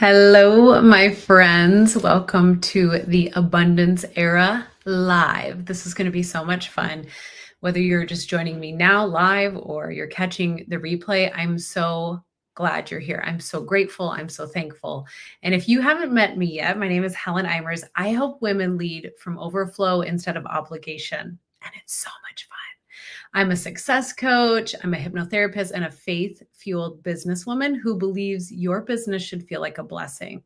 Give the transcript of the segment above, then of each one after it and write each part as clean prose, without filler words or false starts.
Hello, my friends. Welcome to the Abundance Era Live. This is going to be so much fun. Whether you're just joining me now live or you're catching the replay, I'm so glad you're here. I'm so grateful. I'm so thankful. And if you haven't met me yet, my name is Helen Eimers. I help women lead from overflow instead of obligation. And it's so much fun. I'm a success coach, I'm a hypnotherapist, and a faith-fueled businesswoman who believes your business should feel like a blessing,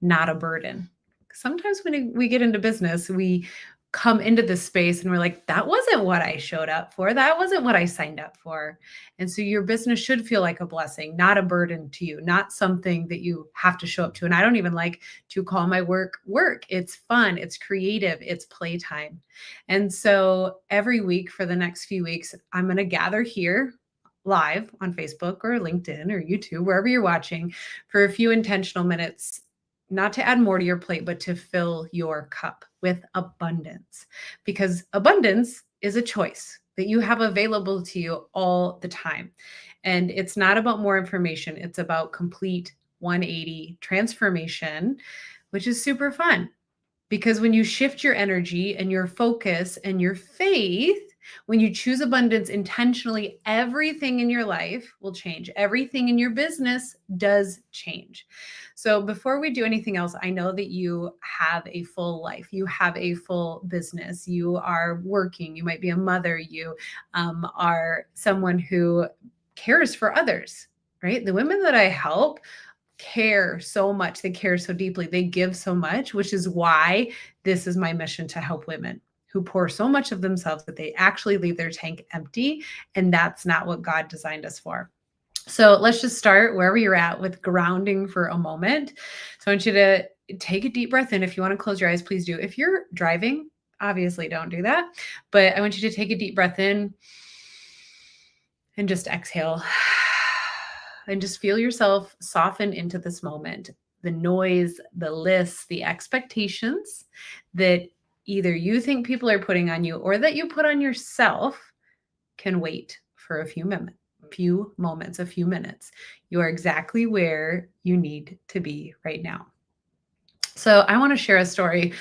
not a burden. Sometimes when we get into business, we come into this space and we're like, that wasn't what I showed up for. That wasn't what I signed up for. And so your business should feel like a blessing, not a burden to you, not something that you have to show up to. And I don't even like to call my work work. It's fun, it's creative, it's playtime. And so every week for the next few weeks, I'm going to gather here live on Facebook or LinkedIn or YouTube, wherever you're watching, for a few intentional minutes, not to add more to your plate, but to fill your cup with abundance. Because abundance is a choice that you have available to you all the time. And it's not about more information, it's about complete 180 transformation, which is super fun. Because when you shift your energy and your focus and your faith, when you choose abundance intentionally, everything in your life will change. Everything in your business does change. So before we do anything else, I know that you have a full life. You have a full business. You are working. You might be a mother. You are someone who cares for others, right? The women that I help care so much. They care so deeply. They give so much, which is why this is my mission, to help women who pour so much of themselves that they actually leave their tank empty. And that's not what God designed us for. So let's just start wherever you're at with grounding for a moment. So I want you to take a deep breath in. If you want to close your eyes, please do. If you're driving, obviously don't do that. But I want you to take a deep breath in and just exhale. And just feel yourself soften into this moment. The noise, the lists, the expectations that either you think people are putting on you or that you put on yourself can wait for a few moments, a few minutes. You are exactly where you need to be right now. So I want to share a story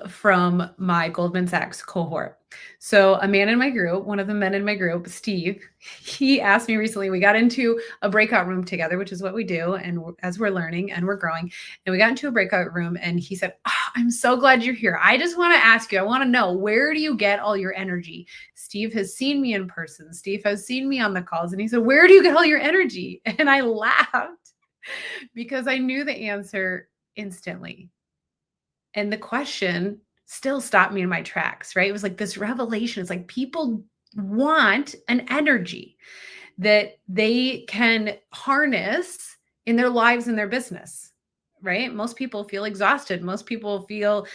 from my Goldman Sachs cohort. So a man in my group, one of the men in my group, Steve, he asked me recently, we got into a breakout room together, which is what we do. And as we're learning and we're growing, and we got into a breakout room and he said, I'm so glad you're here. I just want to ask you, I want to know, where do you get all your energy? Steve has seen me in person. Steve has seen me on the calls. And he said, where do you get all your energy? And I laughed because I knew the answer instantly. And the question still stopped me in my tracks, right? It was like this revelation. It's like people want an energy that they can harness in their lives and their business, right? Most people feel exhausted. Most people feel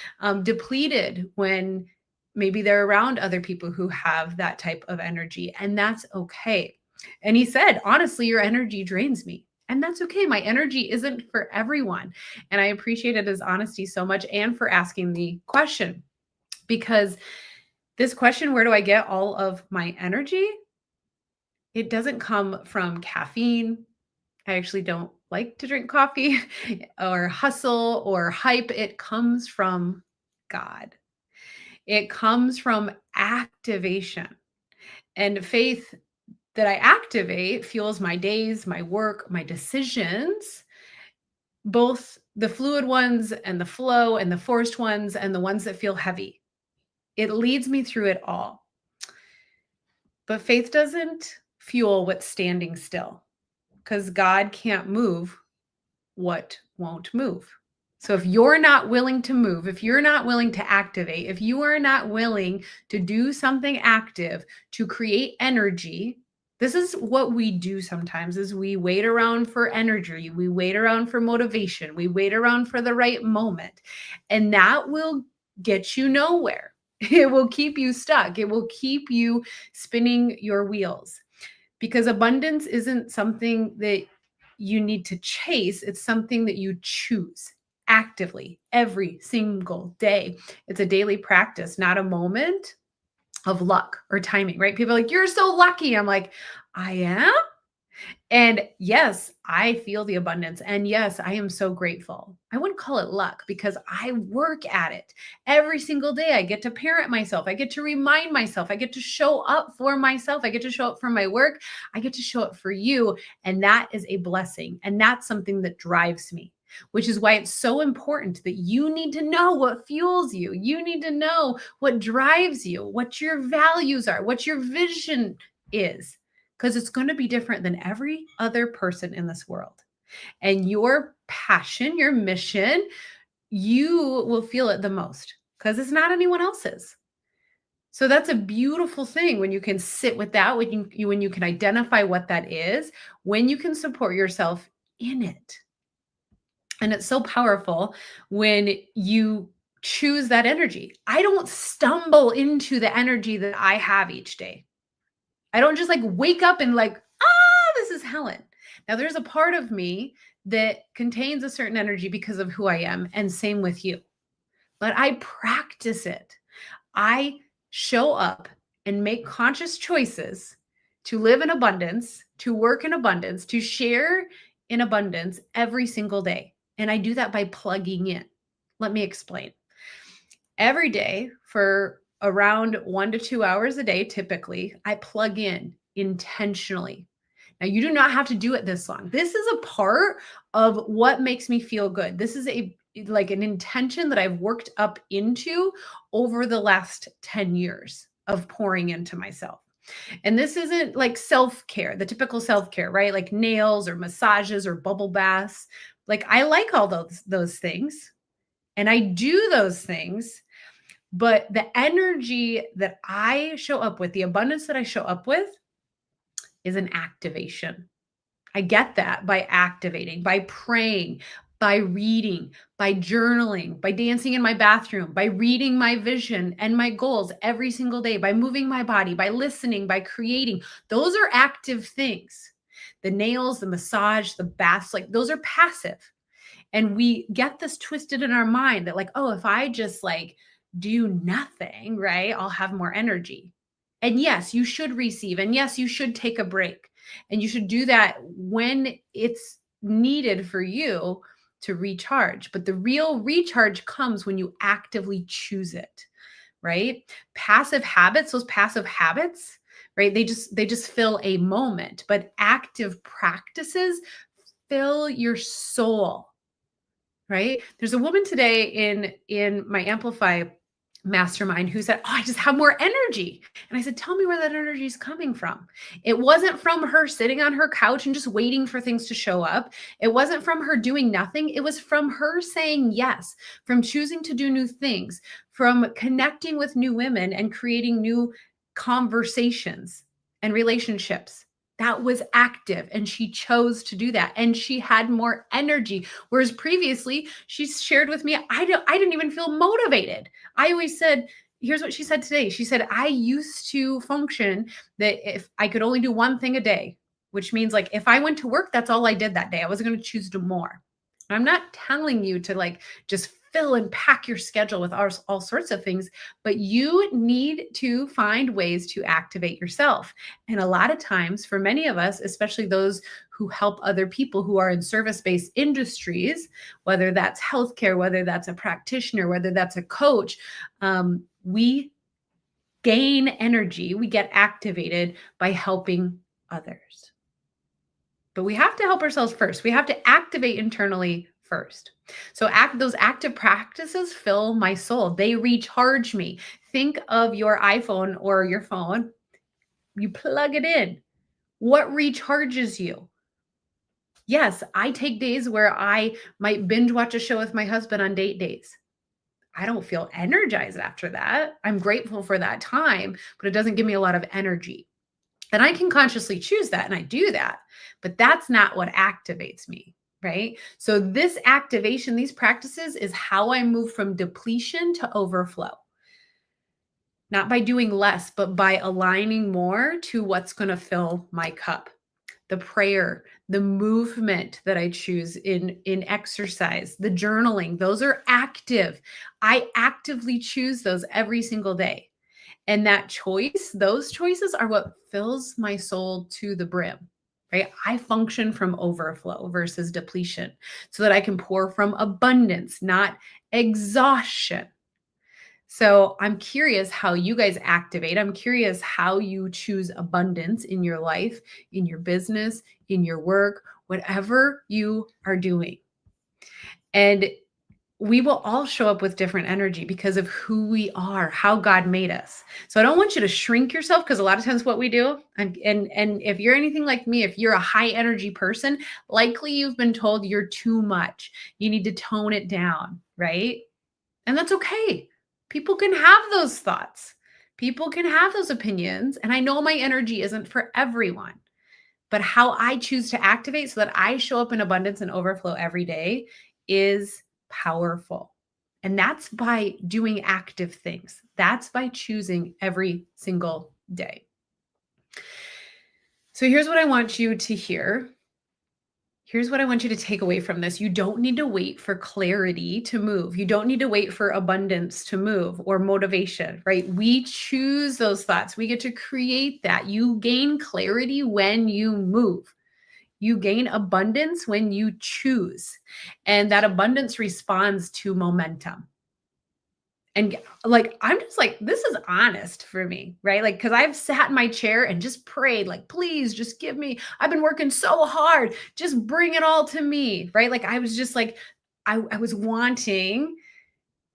depleted when maybe they're around other people who have that type of energy, and that's okay. And he said, honestly, your energy drains me. And that's okay. My energy isn't for everyone. And I appreciated his honesty so much and for asking the question, because this question, where do I get all of my energy? It doesn't come from caffeine. I actually don't like to drink coffee or hustle or hype. It comes from God. It comes from activation. And faith that I activate fuels my days, my work, my decisions, both the fluid ones and the flow and the forced ones and the ones that feel heavy. It leads me through it all. But faith doesn't fuel what's standing still, because God can't move what won't move. So if you're not willing to move, if you're not willing to activate, if you are not willing to do something active to create energy, this is what we do sometimes, is we wait around for energy, we wait around for motivation, we wait around for the right moment, and that will get you nowhere. It will keep you stuck. It will keep you spinning your wheels, because abundance isn't something that you need to chase. It's something that you choose actively every single day. It's a daily practice, not a moment of luck or timing, right? People are like, you're so lucky. I'm like, I am. And yes, I feel the abundance. And yes, I am so grateful. I wouldn't call it luck because I work at it every single day. I get to parent myself. I get to remind myself. I get to show up for myself. I get to show up for my work. I get to show up for you. And that is a blessing. And that's something that drives me, which is why it's so important that you need to know what fuels you. You need to know what drives you, what your values are, what your vision is, because it's going to be different than every other person in this world. And your passion, your mission, you will feel it the most because it's not anyone else's. So that's a beautiful thing when you can sit with that, when you can identify what that is, when you can support yourself in it. And it's so powerful when you choose that energy. I don't stumble into the energy that I have each day. I don't just like wake up and like, this is Helen. Now, there's a part of me that contains a certain energy because of who I am, and same with you. But I practice it. I show up and make conscious choices to live in abundance, to work in abundance, to share in abundance every single day. And I do that by plugging in. Let me explain. Every day for around 1 to 2 hours a day, typically, I plug in intentionally. Now, you do not have to do it this long. This is a part of what makes me feel good. This is like an intention that I've worked up into over the last 10 years of pouring into myself. And this isn't like self-care, the typical self-care, right? Like nails or massages or bubble baths. Like I like all those things and I do those things, but the energy that I show up with, the abundance that I show up with is an activation. I get that by activating, by praying, by reading, by journaling, by dancing in my bathroom, by reading my vision and my goals every single day, by moving my body, by listening, by creating. Those are active things. The nails, the massage, the baths, like those are passive. And we get this twisted in our mind that like, oh, if I just like do nothing, right, I'll have more energy. And yes, you should receive. And yes, you should take a break. And you should do that when it's needed for you to recharge. But the real recharge comes when you actively choose it, right? Passive habits, those passive habits, right? They just fill a moment, but active practices fill your soul, right? There's a woman today in my Amplify mastermind who said, "Oh, I just have more energy." And I said, "Tell me where that energy is coming from." It wasn't from her sitting on her couch and just waiting for things to show up. It wasn't from her doing nothing. It was from her saying yes, from choosing to do new things, from connecting with new women and creating new conversations and relationships. That was active and she chose to do that and she had more energy, whereas previously she shared with me, I didn't even feel motivated. I always said, here's what she said today. She said, I used to function that if I could only do one thing a day, which means like if I went to work, that's all I did that day. I wasn't going to choose to do more. And I'm not telling you to like just fill and pack your schedule with all sorts of things, but you need to find ways to activate yourself. And a lot of times for many of us, especially those who help other people who are in service-based industries, whether that's healthcare, whether that's a practitioner, whether that's a coach, we gain energy, we get activated by helping others. But we have to help ourselves first. We have to activate internally first. So those active practices fill my soul. They recharge me. Think of your iPhone or your phone. You plug it in. What recharges you? Yes, I take days where I might binge watch a show with my husband on date days. I don't feel energized after that. I'm grateful for that time, but it doesn't give me a lot of energy. And I can consciously choose that and I do that, but that's not what activates me, right? So this activation, these practices is how I move from depletion to overflow. Not by doing less, but by aligning more to what's going to fill my cup. The prayer, the movement that I choose in exercise, the journaling, those are active. I actively choose those every single day. And that choice, those choices are what fills my soul to the brim. right? I function from overflow versus depletion so that I can pour from abundance, not exhaustion. So I'm curious how you guys activate. I'm curious how you choose abundance in your life, in your business, in your work, whatever you are doing. And we will all show up with different energy because of who we are, how God made us. So I don't want you to shrink yourself, because a lot of times what we do, and if you're anything like me, if you're a high energy person, likely you've been told you're too much. You need to tone it down, right? And that's okay. People can have those thoughts. People can have those opinions. And I know my energy isn't for everyone, but how I choose to activate so that I show up in abundance and overflow every day is powerful. And that's by doing active things. That's by choosing every single day. So here's what I want you to hear. Here's what I want you to take away from this. You don't need to wait for clarity to move. You don't need to wait for abundance to move or motivation, right? We choose those thoughts. We get to create that. You gain clarity when you move. You gain abundance when you choose. And that abundance responds to momentum. And like, I'm just like, this is honest for me, right? Like, because I've sat in my chair and just prayed, like, please just give me, I've been working so hard, just bring it all to me, right? Like, I was just like, I was wanting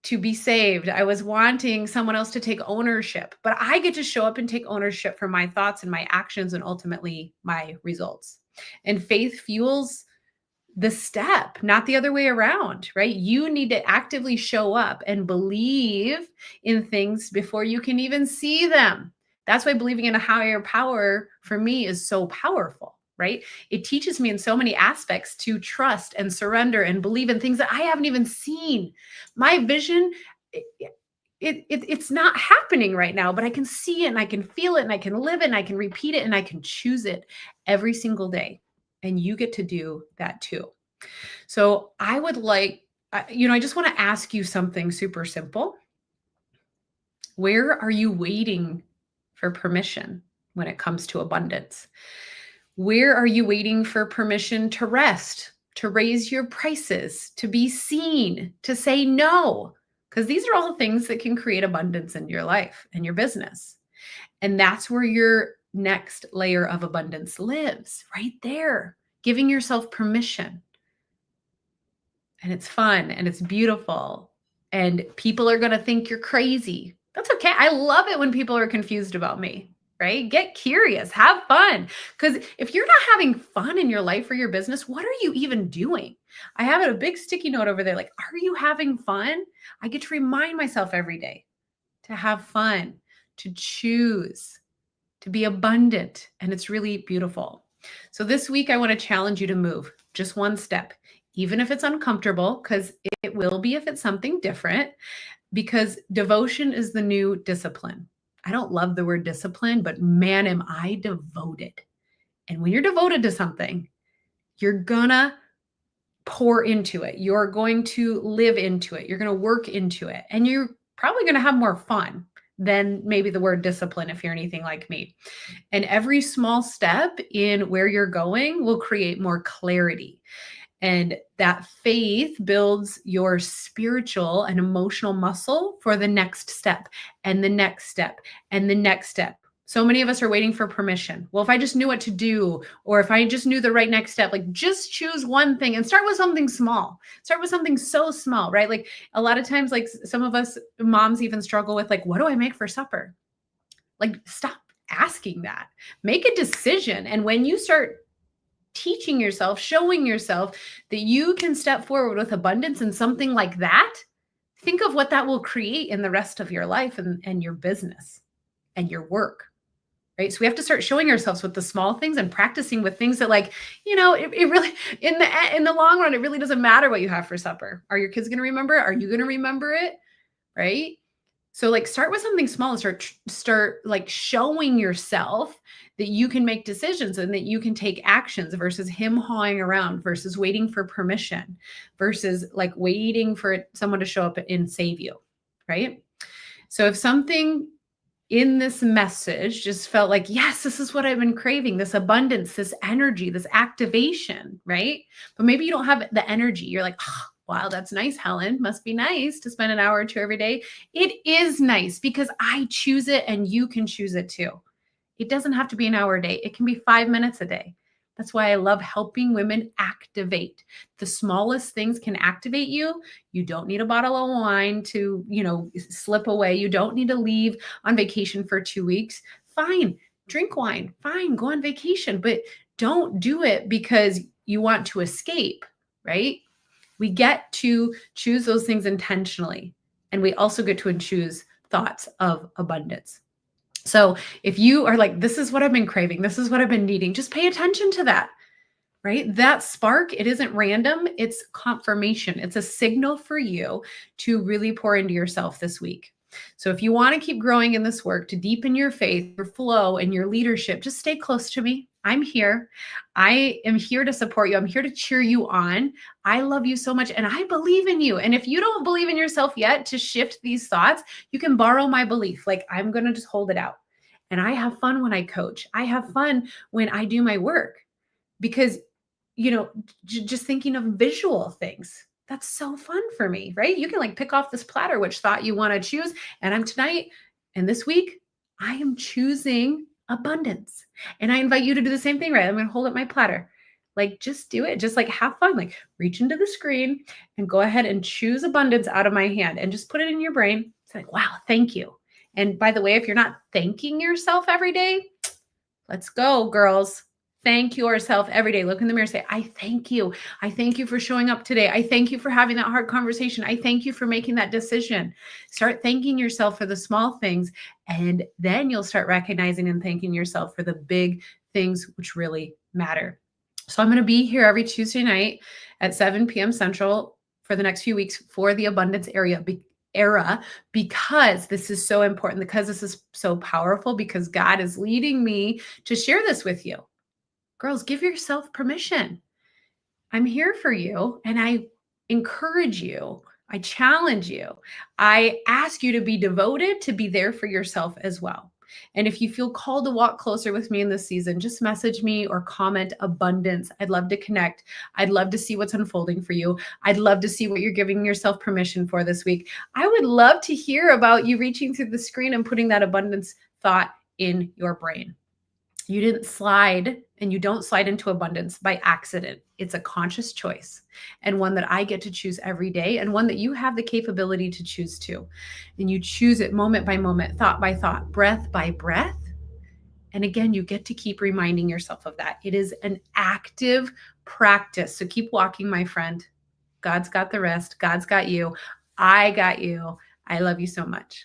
to be saved. I was wanting someone else to take ownership, but I get to show up and take ownership for my thoughts and my actions and ultimately my results. And faith fuels the step, not the other way around, right? You need to actively show up and believe in things before you can even see them. That's why believing in a higher power for me is so powerful, right? It teaches me in so many aspects to trust and surrender and believe in things that I haven't even seen. My vision, it's not happening right now, but I can see it and I can feel it and I can live it and I can repeat it and I can choose it every single day. And you get to do that too. So I would like, I just want to ask you something super simple. Where are you waiting for permission when it comes to abundance? Where are you waiting for permission to rest, to raise your prices, to be seen, to say no? Because these are all things that can create abundance in your life and your business. And that's where your next layer of abundance lives, right there, giving yourself permission. And it's fun and it's beautiful. And people are going to think you're crazy. That's okay. I love it when people are confused about me, right? Get curious, have fun. Because if you're not having fun in your life or your business, what are you even doing? I have a big sticky note over there. Like, are you having fun? I get to remind myself every day to have fun, to choose, to be abundant. And it's really beautiful. So this week, I want to challenge you to move just one step, even if it's uncomfortable, because it will be if it's something different, because devotion is the new discipline. I don't love the word discipline, but man, am I devoted. And when you're devoted to something, you're gonna pour into it. You're going to live into it. You're going to work into it. And you're probably going to have more fun than maybe the word discipline if you're anything like me. And every small step in where you're going will create more clarity. And that faith builds your spiritual and emotional muscle for the next step and the next step and the next step. So many of us are waiting for permission. Well, if I just knew what to do, or if I just knew the right next step, like just choose one thing and start with something small. Start with something so small, right? Like a lot of times, like some of us moms even struggle with like, what do I make for supper? Like stop asking that. Make a decision. And when you start teaching yourself, showing yourself that you can step forward with abundance and something like that, think of what that will create in the rest of your life and your business and your work. Right. So we have to start showing ourselves with the small things and practicing with things that like, it really, in the long run, it really doesn't matter what you have for supper. Are your kids going to remember it? Are you going to remember it? Right. So like start with something small and start like showing yourself that you can make decisions and that you can take actions versus him hawing around, versus waiting for permission, versus like waiting for someone to show up and save you. Right. So if something in this message just felt like, yes, this is what I've been craving, this abundance, this energy, this activation, right? But maybe you don't have the energy. You're like, oh, wow, that's nice, Helen. Must be nice to spend an hour or two every day. It is nice because I choose it and you can choose it too. It doesn't have to be an hour a day. It can be 5 minutes a day. That's why I love helping women activate. The smallest things can activate you. You don't need a bottle of wine to, slip away. You don't need to leave on vacation for 2 weeks. Fine, drink wine. Fine, go on vacation, but don't do it because you want to escape, right? We get to choose those things intentionally. And we also get to choose thoughts of abundance. So if you are like, this is what I've been craving, this is what I've been needing, just pay attention to that, right? That spark, it isn't random, it's confirmation. It's a signal for you to really pour into yourself this week. So if you want to keep growing in this work, to deepen your faith, your flow, and your leadership, just stay close to me. I'm here. I am here to support you. I'm here to cheer you on. I love you so much and I believe in you. And if you don't believe in yourself yet to shift these thoughts, you can borrow my belief. Like, I'm going to just hold it out. And I have fun when I coach. I have fun when I do my work because, just thinking of visual things, that's so fun for me, right? You can like pick off this platter, which thought you want to choose. And I'm tonight and this week, I am choosing abundance. And I invite you to do the same thing, right? I'm going to hold up my platter. Like, just do it. Just like have fun. Like, reach into the screen and go ahead and choose abundance out of my hand and just put it in your brain. It's like, wow, thank you. And by the way, if you're not thanking yourself every day, let's go, girls. Thank yourself every day. Look in the mirror, say, I thank you. I thank you for showing up today. I thank you for having that hard conversation. I thank you for making that decision. Start thanking yourself for the small things, and then you'll start recognizing and thanking yourself for the big things which really matter. So I'm going to be here every Tuesday night at 7 p.m. Central for the next few weeks for the abundance era, because this is so important, because this is so powerful, because God is leading me to share this with you. Girls, give yourself permission. I'm here for you and I encourage you. I challenge you. I ask you to be devoted, to be there for yourself as well. And if you feel called to walk closer with me in this season, just message me or comment abundance. I'd love to connect. I'd love to see what's unfolding for you. I'd love to see what you're giving yourself permission for this week. I would love to hear about you reaching through the screen and putting that abundance thought in your brain. You didn't slide, and you don't slide into abundance by accident. It's a conscious choice, and one that I get to choose every day, and one that you have the capability to choose too. And you choose it moment by moment, thought by thought, breath by breath. And again, you get to keep reminding yourself of that. It is an active practice. So keep walking, my friend. God's got the rest. God's got you. I got you. I love you so much.